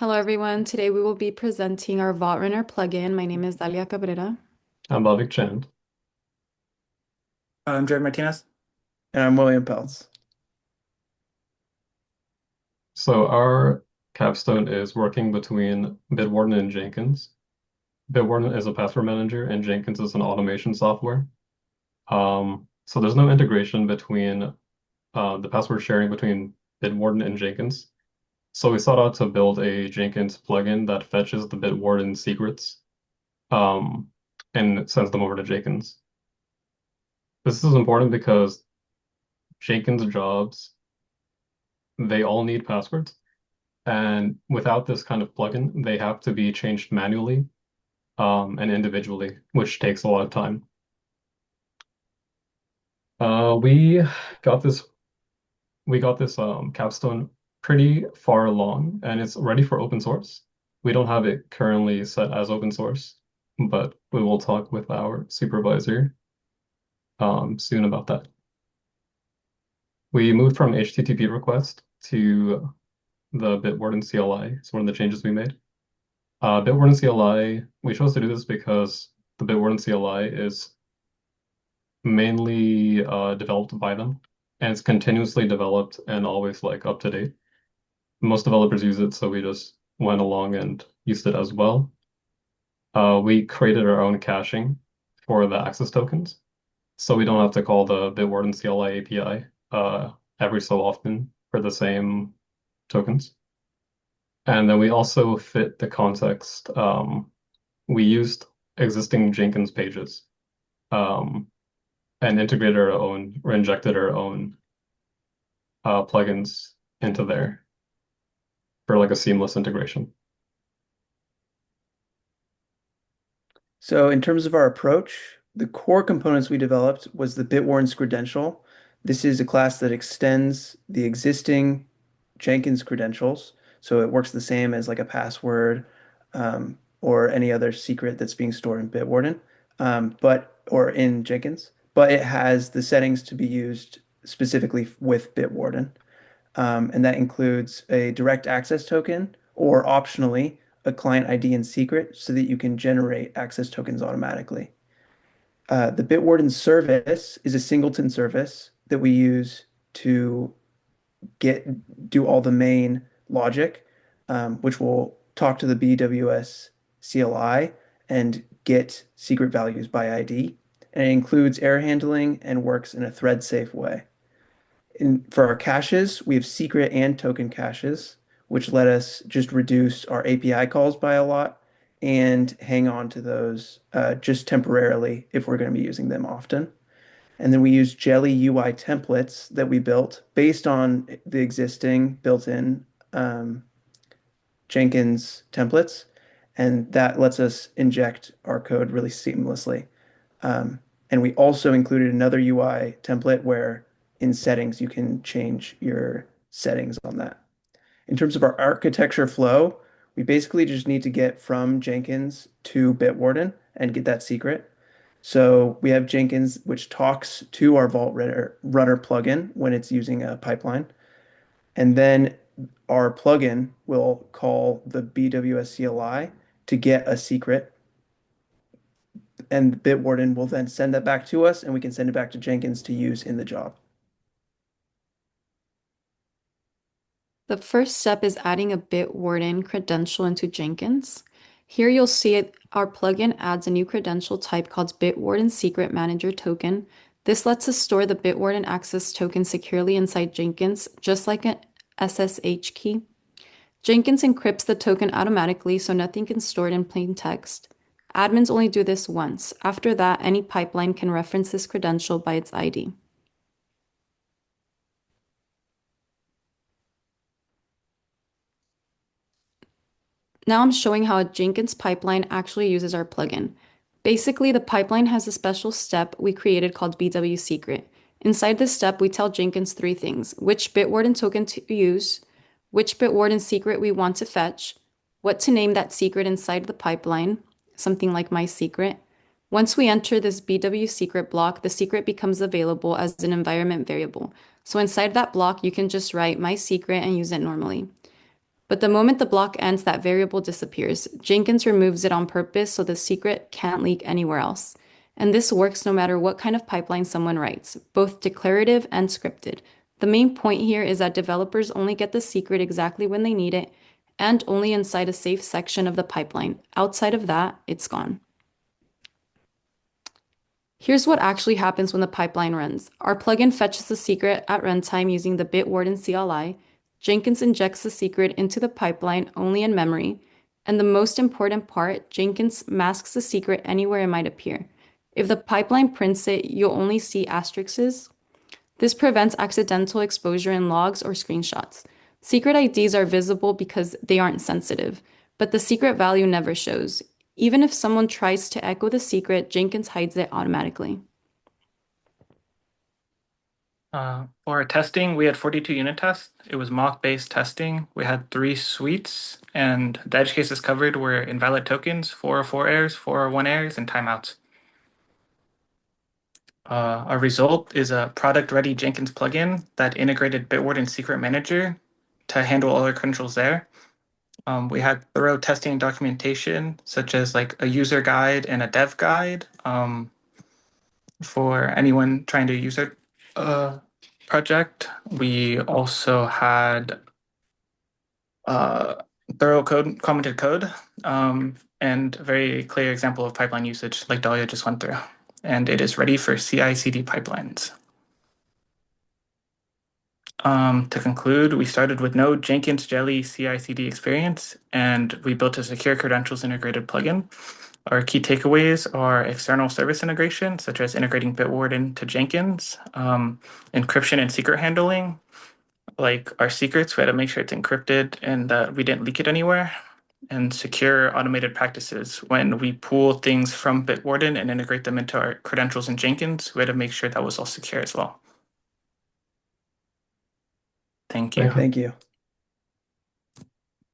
Hello everyone. Today we will be presenting our Vault Runner plugin. My name is Dalia Cabrera. I'm Bhavik Chand. I'm Jared Martinez. And I'm William Peltz. So our capstone is working between Bitwarden and Jenkins. Bitwarden is a password manager and Jenkins is an automation software. So there's no integration between the password sharing between Bitwarden and Jenkins. So we sought out to build a Jenkins plugin that fetches the Bitwarden secrets um, and sends them over to Jenkins. This is important because Jenkins jobs, they all need passwords. And without this kind of plugin, they have to be changed manually and individually, which takes a lot of time. We got this capstone pretty far along, and it's ready for open source. We don't have it currently set as open source, but we will talk with our supervisor soon about that. We moved from HTTP request to the Bitwarden CLI. It's one of the changes we made. Bitwarden CLI, we chose to do this because the Bitwarden CLI is mainly developed by them, and it's continuously developed and always like up to date. Most developers use it, so we just went along and used it as well. We created our own caching for the access tokens, so we don't have to call the Bitwarden CLI API every so often for the same tokens. And then we also fit the context. We used existing Jenkins pages um, and integrated our own or injected our own plugins into there for like a seamless integration. So in terms of our approach, the core components we developed was the Bitwarden's credential. This is a class that extends the existing Jenkins credentials. So it works the same as like a password or any other secret that's being stored in Bitwarden, or in Jenkins. But it has the settings to be used specifically with Bitwarden. And that includes a direct access token or optionally a client ID and secret so that you can generate access tokens automatically. The Bitwarden service is a singleton service that we use to do all the main logic, which will talk to the BWS CLI and get secret values by ID. And it includes error handling and works in a thread safe way. For our caches, we have secret and token caches, which let us just reduce our API calls by a lot and hang on to those just temporarily if we're going to be using them often. And then we use Jelly UI templates that we built based on the existing built-in Jenkins templates, and that lets us inject our code really seamlessly. And we also included another UI template where in settings you can change your settings on that. In terms of our architecture flow, we basically just need to get from Jenkins to Bitwarden and get that secret. So we have Jenkins, which talks to our Runner plugin when it's using a pipeline. And then our plugin will call the BWS CLI to get a secret, and Bitwarden will then send that back to us, and we can send it back to Jenkins to use in the job. The first step is adding a Bitwarden credential into Jenkins. Here you'll see our plugin adds a new credential type called Bitwarden Secret Manager Token. This lets us store the Bitwarden access token securely inside Jenkins, just like an SSH key. Jenkins encrypts the token automatically so nothing can store it in plain text. Admins only do this once. After that, any pipeline can reference this credential by its ID. Now I'm showing how a Jenkins pipeline actually uses our plugin. Basically, the pipeline has a special step we created called BW Secret. Inside this step, we tell Jenkins three things: which Bitwarden token to use, which Bitwarden secret we want to fetch, what to name that secret inside the pipeline, something like my secret. Once we enter this BW secret block, the secret becomes available as an environment variable. So inside that block, you can just write my secret and use it normally. But the moment the block ends, that variable disappears. Jenkins removes it on purpose so the secret can't leak anywhere else. And this works no matter what kind of pipeline someone writes, both declarative and scripted. The main point here is that developers only get the secret exactly when they need it and only inside a safe section of the pipeline. Outside of that, it's gone. Here's what actually happens when the pipeline runs. Our plugin fetches the secret at runtime using the Bitwarden CLI. Jenkins injects the secret into the pipeline only in memory. And the most important part, Jenkins masks the secret anywhere it might appear. If the pipeline prints it, you'll only see asterisks. This prevents accidental exposure in logs or screenshots. Secret IDs are visible because they aren't sensitive, but the secret value never shows. Even if someone tries to echo the secret, Jenkins hides it automatically. For our testing, we had 42 unit tests. It was mock-based testing. We had 3 suites, and the edge cases covered were invalid tokens, 404 errors, 401 errors, and timeouts. Our result is a product-ready Jenkins plugin that integrated Bitwarden Secret Manager to handle all our credentials there. We had thorough testing and documentation, such as like a user guide and a dev guide for anyone trying to use it. Project. We also had thorough commented code, and a very clear example of pipeline usage like Dahlia just went through. And it is ready for CI/CD pipelines. To conclude, we started with no Jenkins Jelly CI/CD experience, and we built a secure credentials integrated plugin. Our key takeaways are external service integration, such as integrating Bitwarden to Jenkins, encryption and secret handling. Like our secrets, we had to make sure it's encrypted and that we didn't leak it anywhere. And secure automated practices. When we pull things from Bitwarden and integrate them into our credentials in Jenkins, we had to make sure that was all secure as well. Thank you. Thank you.